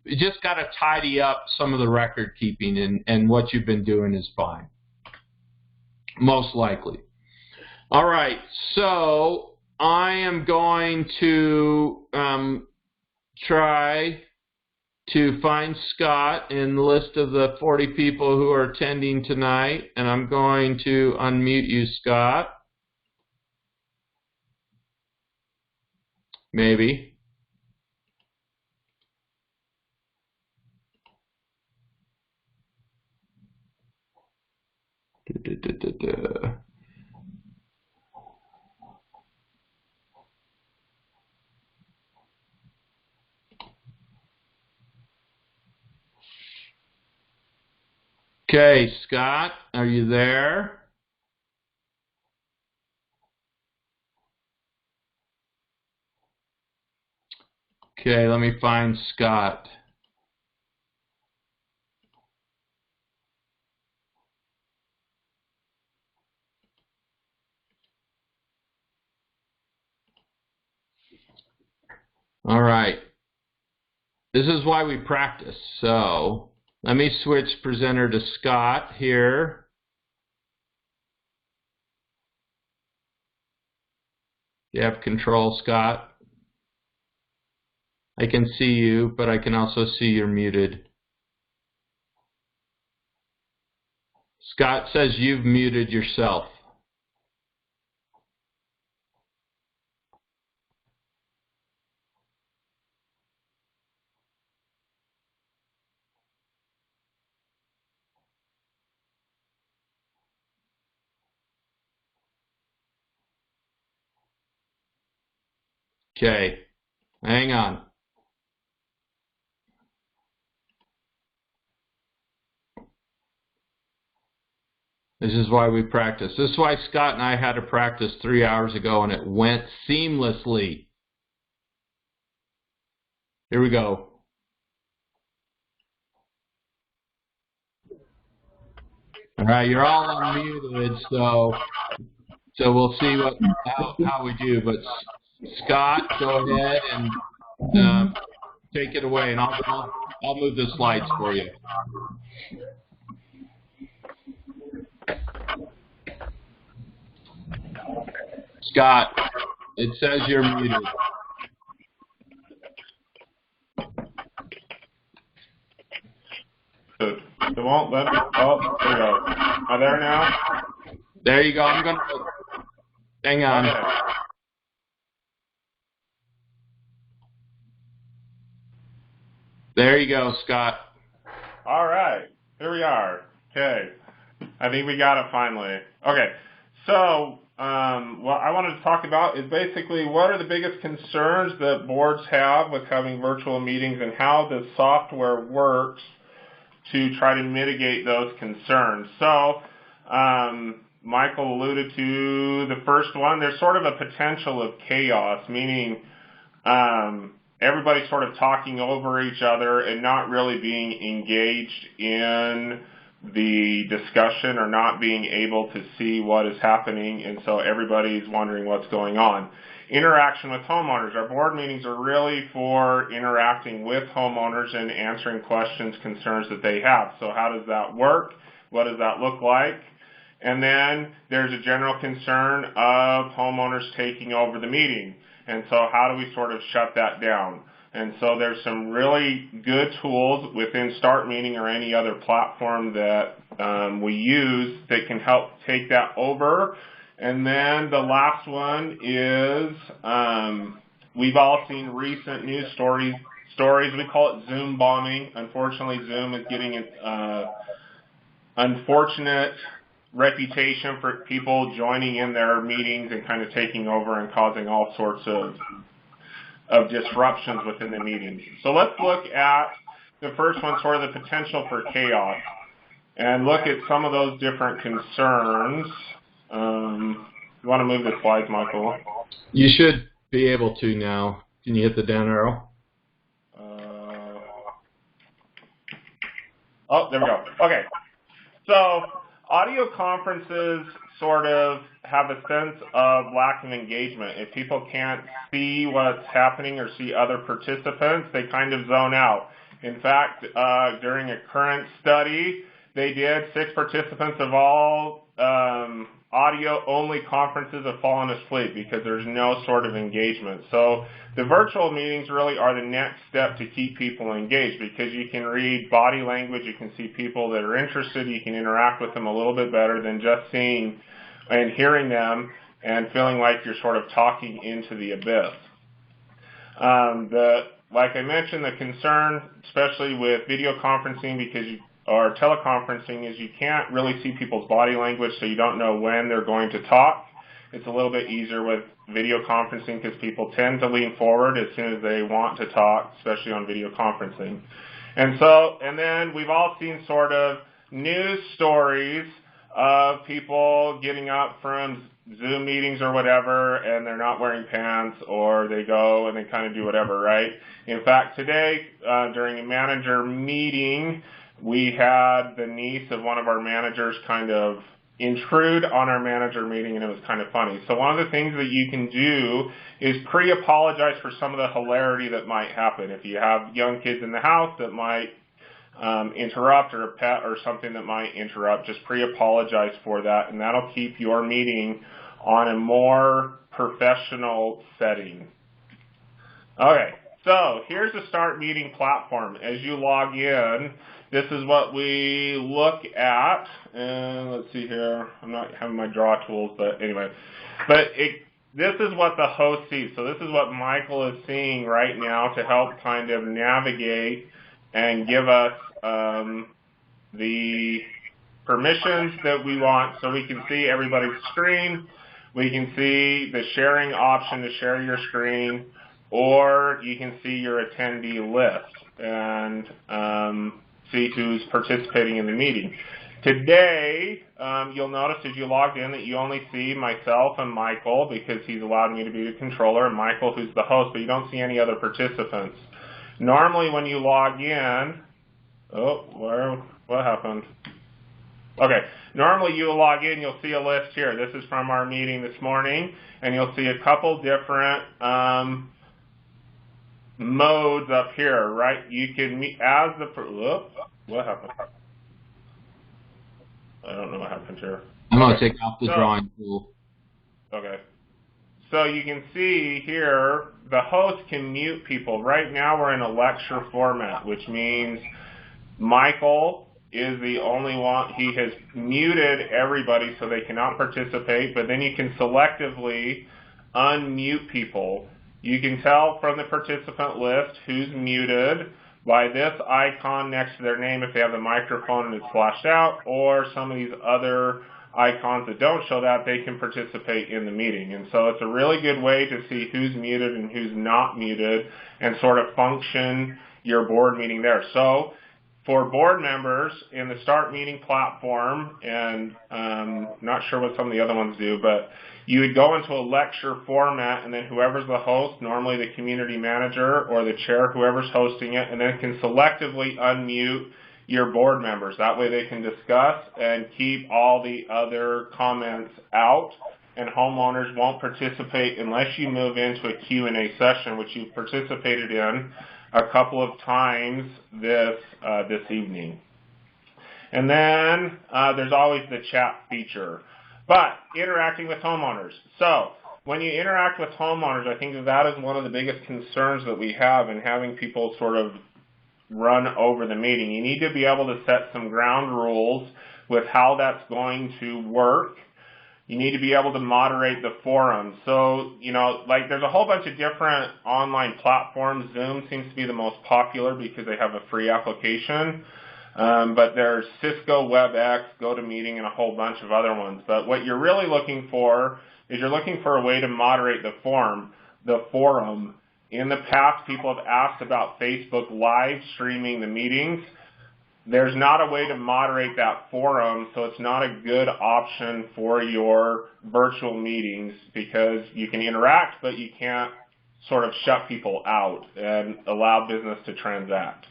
you just got to tidy up some of the record keeping, and what you've been doing is fine, most likely. All right, so I am going to try to find Scott in the list of the 40 people who are attending tonight, and I'm going to unmute you, Scott. Maybe. Okay, Scott, are you there? Okay, let me find Scott. All right. This is why we practice. So let me switch presenter to Scott here. You have control, Scott. I can see you, but I can also see you're muted. Scott says you've muted yourself. Okay, hang on. This is why we practice. This is why Scott and I had to practice 3 hours ago, and it went seamlessly. Here we go. All right, you're all unmuted, so we'll see how we do. But Scott, go ahead and take it away, and I'll move the slides for you. Scott, it says you're muted. It won't let me. Oh, there we go. Am I there now? There you go. I'm going to hang on. Okay. There you go, Scott. All right. Here we are. Okay. I think we got it finally. Okay. So, what I wanted to talk about is basically what are the biggest concerns that boards have with having virtual meetings and how the software works to try to mitigate those concerns. So, Michael alluded to the first one. There's sort of a potential of chaos, meaning everybody's sort of talking over each other and not really being engaged in the discussion or not being able to see what is happening, and so everybody's wondering what's going on. Interaction with homeowners. Our board meetings are really for interacting with homeowners and answering questions, concerns that they have. So how does that work? What does that look like? And then there's a general concern of homeowners taking over the meeting. And so how do we sort of shut that down? And so there's some really good tools within Start Meeting or any other platform that we use that can help take that over. And then the last one is we've all seen recent news stories. We call it Zoom bombing. Unfortunately, Zoom is getting an unfortunate reputation for people joining in their meetings and kind of taking over and causing all sorts of disruptions within the meetings. So let's look at the first one, sort of the potential for chaos, and look at some of those different concerns. You want to move the slides, Michael? You should be able to now. Can you hit the down arrow? Oh, there we go. Okay. So audio conferences sort of have a sense of lack of engagement. If people can't see what's happening or see other participants, they kind of zone out. In fact, during a current study, they did 6 participants of all audio-only conferences have fallen asleep because there's no sort of engagement. So the virtual meetings really are the next step to keep people engaged because you can read body language, you can see people that are interested, you can interact with them a little bit better than just seeing and hearing them and feeling like you're sort of talking into the abyss. Like I mentioned, the concern, especially with video conferencing or teleconferencing, is you can't really see people's body language, so you don't know when they're going to talk. It's a little bit easier with video conferencing because people tend to lean forward as soon as they want to talk, especially on video conferencing. And then we've all seen sort of news stories of people getting up from Zoom meetings or whatever, and they're not wearing pants, or they go and they kind of do whatever, right? In fact, today, during a manager meeting, we had the niece of one of our managers kind of intrude on our manager meeting, and it was kind of funny. So one of the things that you can do is pre-apologize for some of the hilarity that might happen. If you have young kids in the house that might interrupt, or a pet or something that might interrupt, just pre-apologize for that, and that'll keep your meeting on a more professional setting. Okay, so here's the Start Meeting platform. As you log in, this is what we look at, and let's see here, I'm not having my draw tools, but anyway, this is what the host sees. So this is what Michael is seeing right now to help kind of navigate and give us the permissions that we want, so we can see everybody's screen. We can see the sharing option to share your screen, or you can see your attendee list and see who's participating in the meeting. Today, you'll notice as you logged in that you only see myself and Michael, because he's allowed me to be the controller, and Michael, who's the host, but you don't see any other participants. Normally when you log in, what happened? Okay, normally you log in, you'll see a list here. This is from our meeting this morning, and you'll see a couple different modes up here, right? You can meet as the, what happened? I don't know what happened here. I'm going to take off the drawing tool. Okay. So you can see here, the host can mute people. Right now we're in a lecture format, which means Michael is the only one. He has muted everybody so they cannot participate, but then you can selectively unmute people. You can tell from the participant list who's muted by this icon next to their name if they have the microphone and it's flashed out, or some of these other icons that don't show that, they can participate in the meeting. And so it's a really good way to see who's muted and who's not muted and sort of function your board meeting there. So for board members in the Start Meeting platform, and not sure what some of the other ones do, but you would go into a lecture format, and then whoever's the host, normally the community manager or the chair, whoever's hosting it, and then can selectively unmute your board members. That way they can discuss and keep all the other comments out, and homeowners won't participate unless you move into a Q&A session, which you've participated in a couple of times this evening. And then there's always the chat feature. But interacting with homeowners. So when you interact with homeowners, I think that is one of the biggest concerns that we have in having people sort of run over the meeting. You need to be able to set some ground rules with how that's going to work. You need to be able to moderate the forum. So, you know, like there's a whole bunch of different online platforms. Zoom seems to be the most popular because they have a free application. But there's Cisco, WebEx, GoToMeeting, and a whole bunch of other ones. But what you're really looking for is you're looking for a way to moderate the forum. In the past, people have asked about Facebook live streaming the meetings. There's not a way to moderate that forum, so it's not a good option for your virtual meetings because you can interact, but you can't sort of shut people out and allow business to transact.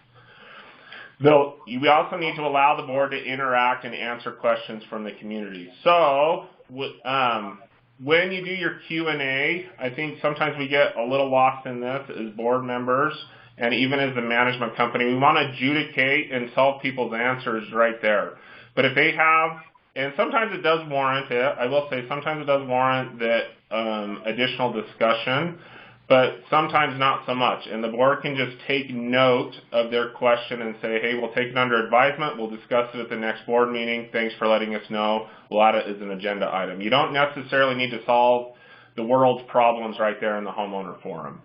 Though we also need to allow the board to interact and answer questions from the community. So when you do your Q&A, I think sometimes we get a little lost in this as board members and even as the management company. We want to adjudicate and solve people's answers right there. But if they have, and sometimes it does warrant it, I will say sometimes it does warrant that additional discussion, but sometimes not so much. And the board can just take note of their question and say, hey, we'll take it under advisement. We'll discuss it at the next board meeting. Thanks for letting us know. We'll add it as an agenda item. You don't necessarily need to solve the world's problems right there in the homeowner forum.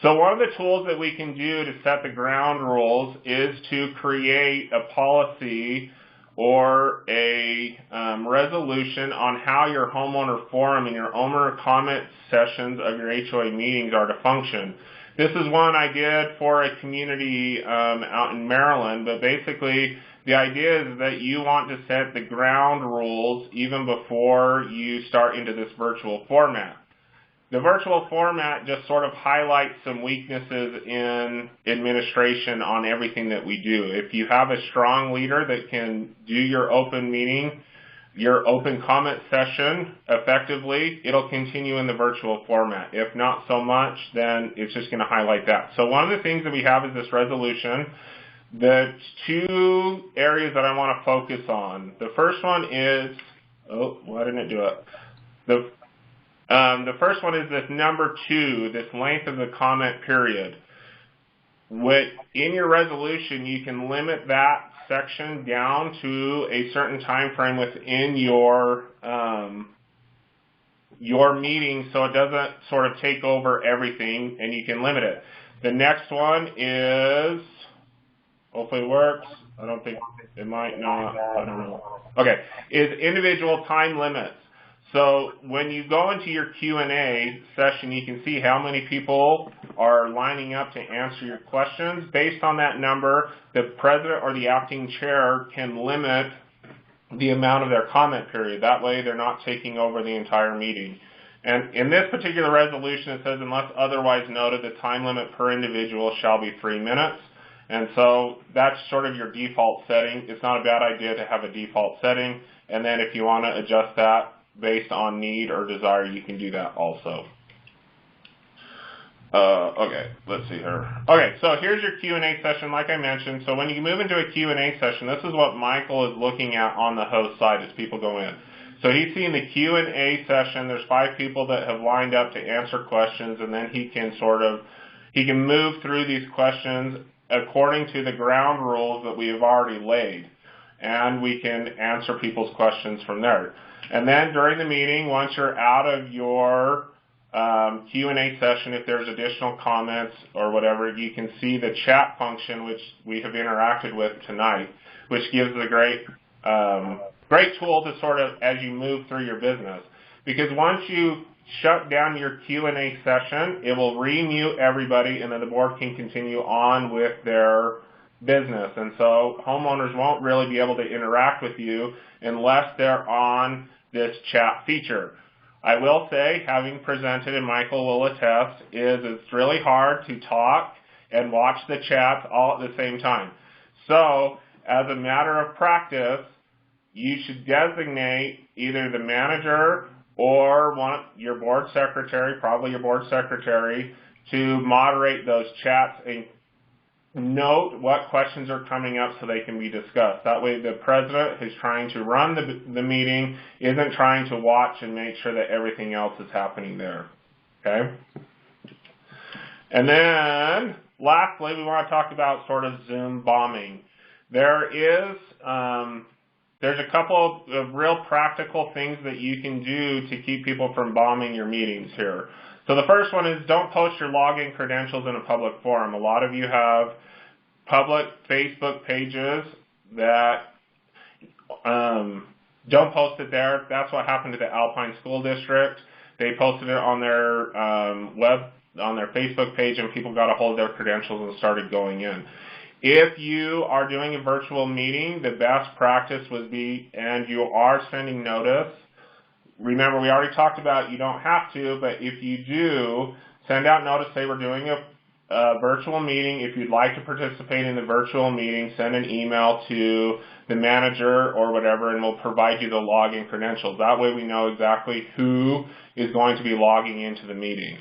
So one of the tools that we can do to set the ground rules is to create a policy or a resolution on how your homeowner forum and your owner comment sessions of your HOA meetings are to function. This is one I did for a community out in Maryland, but basically the idea is that you want to set the ground rules even before you start into this virtual format. The virtual format just sort of highlights some weaknesses in administration on everything that we do. If you have a strong leader that can do your open meeting, your open comment session effectively, it'll continue in the virtual format. If not so much, then it's just going to highlight that. So one of the things that we have is this resolution. The two areas that I want to focus on. The first one is, why didn't it do it? The first one is this number 2, this length of the comment period. In your resolution, you can limit that section down to a certain time frame within your meeting, so it doesn't sort of take over everything, and you can limit it. The next one is, hopefully it works. I don't think it might not. I don't know. Okay, is individual time limits. So when you go into your Q&A session, you can see how many people are lining up to answer your questions. Based on that number, the president or the acting chair can limit the amount of their comment period. That way they're not taking over the entire meeting. And in this particular resolution, it says, unless otherwise noted, the time limit per individual shall be 3 minutes. And so that's sort of your default setting. It's not a bad idea to have a default setting. And then if you want to adjust that based on need or desire, you can do that also. Okay, let's see here. Okay, so here's your Q&A session like I mentioned. So when you move into a Q&A session, this is what Michael is looking at on the host side as people go in. So he's seeing the Q&A session. There's 5 people that have lined up to answer questions, and then he can move through these questions according to the ground rules that we have already laid. And we can answer people's questions from there. And then during the meeting, once you're out of your Q&A session, if there's additional comments or whatever, you can see the chat function, which we have interacted with tonight, which gives a great tool to sort of, as you move through your business. Because once you shut down your Q&A session, it will remute everybody, and then the board can continue on with their business. And so homeowners won't really be able to interact with you unless they're on this chat feature. I will say, having presented, and Michael will attest, is it's really hard to talk and watch the chats all at the same time. So, as a matter of practice, you should designate either the manager or your board secretary, probably your board secretary, to moderate those chats and note what questions are coming up so they can be discussed. That way the president who's trying to run the meeting isn't trying to watch and make sure that everything else is happening there. Okay? And then lastly, we want to talk about sort of Zoom bombing. There's a couple of real practical things that you can do to keep people from bombing your meetings here. So the first one is don't post your login credentials in a public forum. A lot of you have public Facebook pages that don't post it there. That's what happened to the Alpine School District. They posted it on their on their Facebook page, and people got a hold of their credentials and started going in. If you are doing a virtual meeting, the best practice would be, and you are sending notice, remember we already talked about you don't have to, but if you do, send out notice, say we're doing a virtual meeting. If you'd like to participate in the virtual meeting, send an email to the manager or whatever, and we'll provide you the login credentials. That way we know exactly who is going to be logging into the meeting.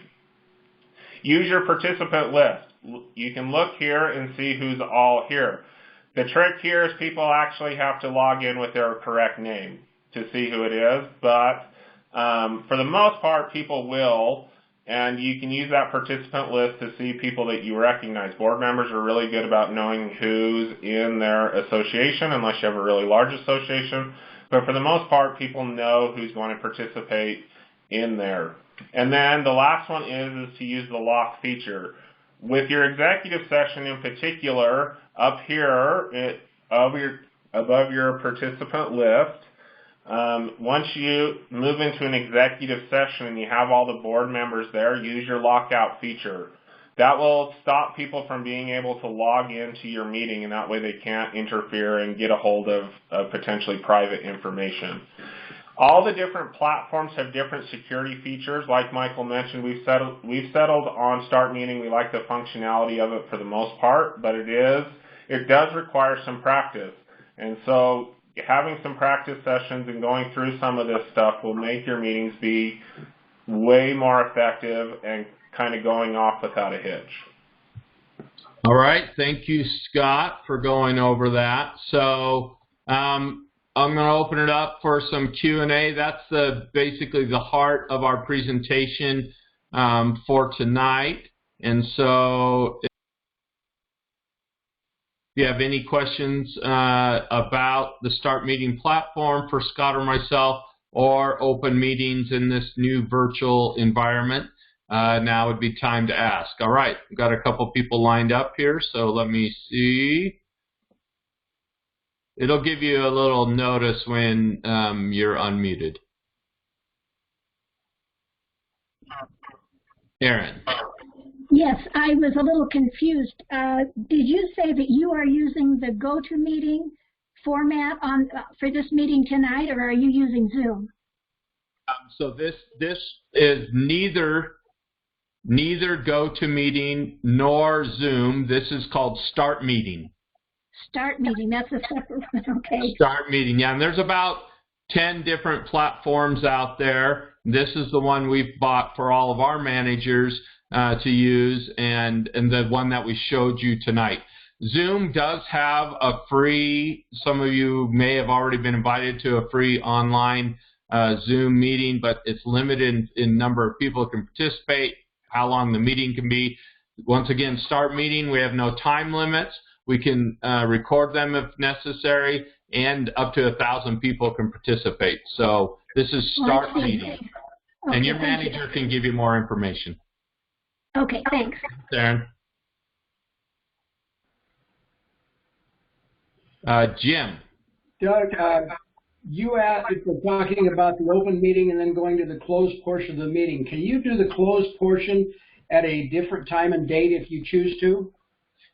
Use your participant list. You can look here and see who's all here. The trick here is people actually have to log in with their correct name to see who it is, but for the most part, people will, and you can use that participant list to see people that you recognize. Board members are really good about knowing who's in their association, unless you have a really large association, but for the most part, people know who's going to participate in there. And then the last one is to use the lock feature. With your executive session in particular, up here above your participant list, once you move into an executive session and you have all the board members there, use your lockout feature. that will stop people from being able to log into your meeting, and that way they can't interfere and get a hold of potentially private information. All the different platforms have different security features. Like Michael mentioned, we've settled on Start Meeting. We like the functionality of it for the most part, but it does require some practice. And so having some practice sessions and going through some of this stuff will make your meetings be way more effective and kind of going off without a hitch. All right. Thank you, Scott, for going over that. So I'm going to open it up for some Q&A. That's basically the heart of our presentation for tonight. And so if you have any questions about the Start Meeting platform for Scott or myself, or open meetings in this new virtual environment, now would be time to ask. All right, we've got a couple people lined up here, so let me see. It'll give you a little notice when you're unmuted. Erin. Yes, I was a little confused. Did you say that you are using the GoToMeeting format for this meeting tonight, or are you using Zoom? So this is neither GoToMeeting nor Zoom. This is called Start Meeting. Start Meeting, that's a separate one, okay. Start Meeting, yeah, and there's about 10 different platforms out there. This is the one we've bought for all of our managers to use, and the one that we showed you tonight. Zoom does have a free, some of you may have already been invited to a free online Zoom meeting, but it's limited in number of people who can participate, how long the meeting can be. Once again, Start Meeting, we have no time limits. We can record them if necessary, and up to 1,000 people can participate. So this is Start Meeting. Okay, and your manager can give you more information. Okay, thanks. Darren. Jim. Doug, you asked if we're talking about the open meeting and then going to the closed portion of the meeting. Can you do the closed portion at a different time and date if you choose to?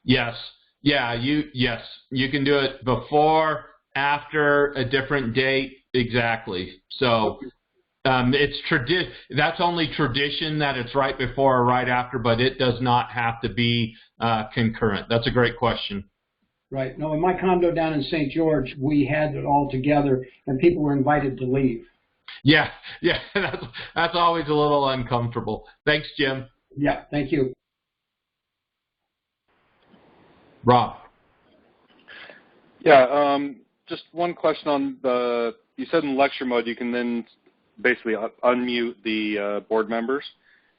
Yes. Yeah, you can do it before, after, a different date, exactly. So that's only tradition that it's right before or right after, but it does not have to be concurrent. That's a great question. Right. No, in my condo down in St. George, we had it all together, and people were invited to leave. Yeah, that's always a little uncomfortable. Thanks, Jim. Yeah, thank you. Rob. Yeah, just one question on you said in lecture mode you can then basically unmute the board members.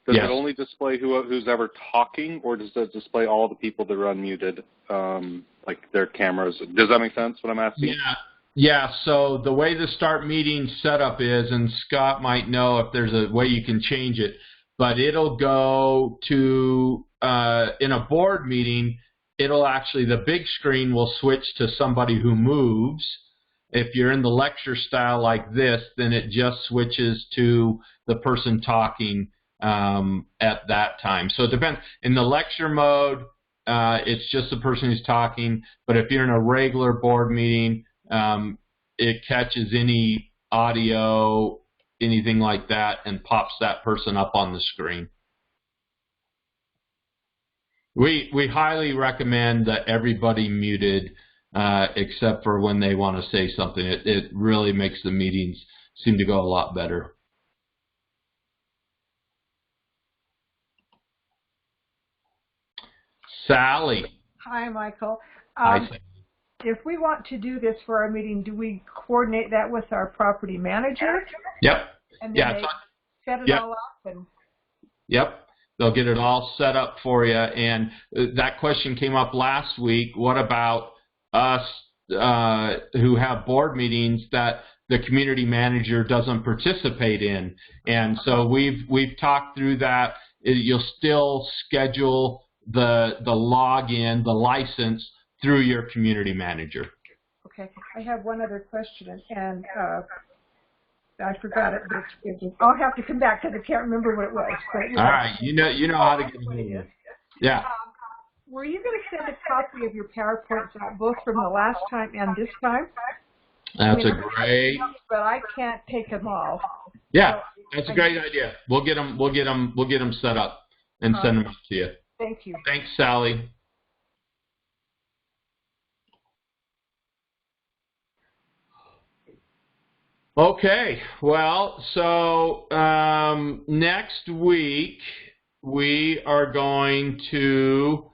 Does Yes. it only display who's ever talking, or does it display all the people that are unmuted, like their cameras? Does that make sense, what I'm asking? Yeah, so the way the Start Meeting setup is, and Scott might know if there's a way you can change it, but it'll go to, in a board meeting, the big screen will switch to somebody who moves. If you're in the lecture style like this, then it just switches to the person talking at that time. So it depends. In the lecture mode, it's just the person who's talking, but if you're in a regular board meeting, it catches any audio, anything like that, and pops that person up on the screen. We highly recommend that everybody muted except for when they want to say something. It really makes the meetings seem to go a lot better. Sally. Hi, Michael. Hi, Sally. If we want to do this for our meeting, do we coordinate that with our property manager? Yep. And then they set it all up? Yep. They'll get it all set up for you. And that question came up last week. What about us who have board meetings that the community manager doesn't participate in? And so we've talked through that. You'll still schedule the login, the license, through your community manager. Okay. I have one other question, and I forgot it. But I'll have to come back because I can't remember what it was. All right. You know how to get it. Yeah. Were you going to send a copy of your PowerPoints out both from the last time and this time? That's a great. But I can't take them all. Yeah, that's a great idea. We'll get them set up and send them to you. Thank you. Thanks, Sally. Okay, well, so next week we are going to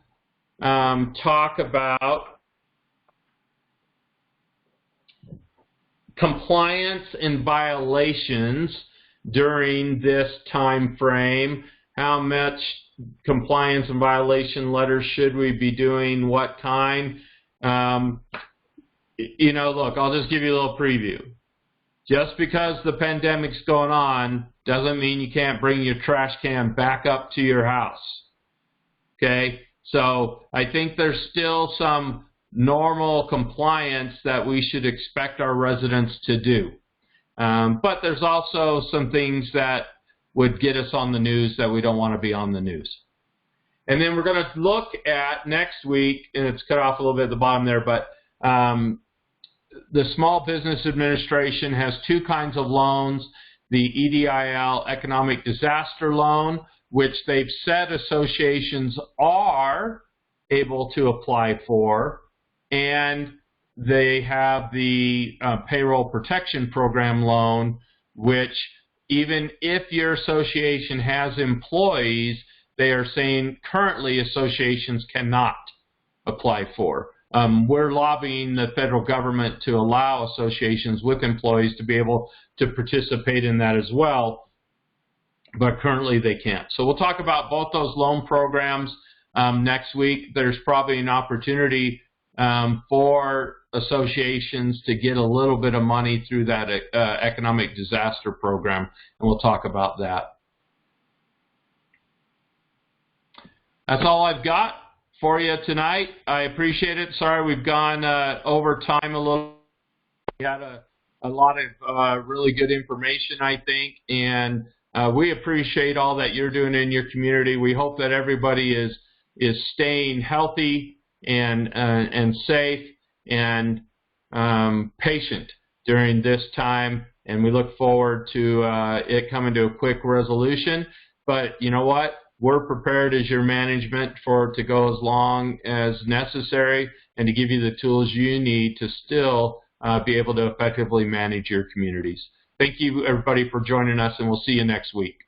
talk about compliance and violations during this time frame. How much compliance and violation letters should we be doing? What kind? You know, look, I'll just give you a little preview. Just because the pandemic's going on doesn't mean you can't bring your trash can back up to your house. Okay? So I think there's still some normal compliance that we should expect our residents to do. But there's also some things that would get us on the news that we don't want to be on the news. And then we're going to look at next week, and it's cut off a little bit at the bottom there, but the Small Business Administration has two kinds of loans, the EDIL Economic Disaster Loan, which they've said associations are able to apply for, and they have the Payroll Protection Program loan, which even if your association has employees, they are saying currently associations cannot apply for. We're lobbying the federal government to allow associations with employees to be able to participate in that as well, but currently they can't. So we'll talk about both those loan programs next week. There's probably an opportunity for associations to get a little bit of money through that economic disaster program, and we'll talk about that. That's all I've got for you tonight. I appreciate it. Sorry we've gone over time a little. We had a lot of really good information, I think, and we appreciate all that you're doing in your community. We hope that everybody is staying healthy and safe and patient during this time, and we look forward to it coming to a quick resolution. But you know what? We're prepared as your management for it to go as long as necessary and to give you the tools you need to still be able to effectively manage your communities. Thank you, everybody, for joining us, and we'll see you next week.